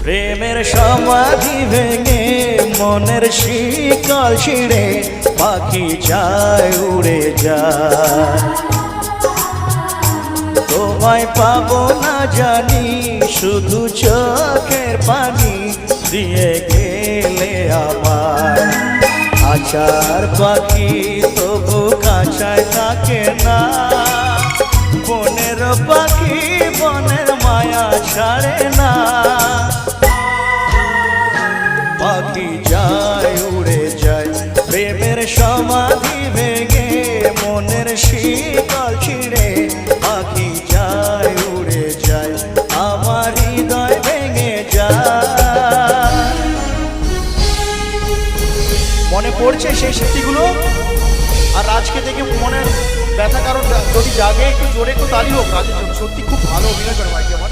প্রেমের সমাধি ভেঙে মনের শিকল ছিঁড়ে পাখি যায় উড়ে যায়। তোমায় পাবো না জানি শুধু চোখের পানি দিয়ে গেলে আমায়। আচার পাখি তবু কাছায় থাকে না, বনের পাখি বনের মায়া ছাড়ে না। পাখি যায় উড়ে যায় প্রেমের সমাধি ভেঙে মনের শিকল ছিঁড়ে পাখি যায় উড়ে যায় আমার হৃদয় ভেঙে যায়। মনে পড়ছে সেই স্মৃতিগুলো? আর রাজকে দেখে মনের ব্যথা কারণ যদি জাগে একটু জোরে একটু তালি হোক রাজের জন্য। সত্যি খুব ভালো অভিনয় করে ভাইকে আমার।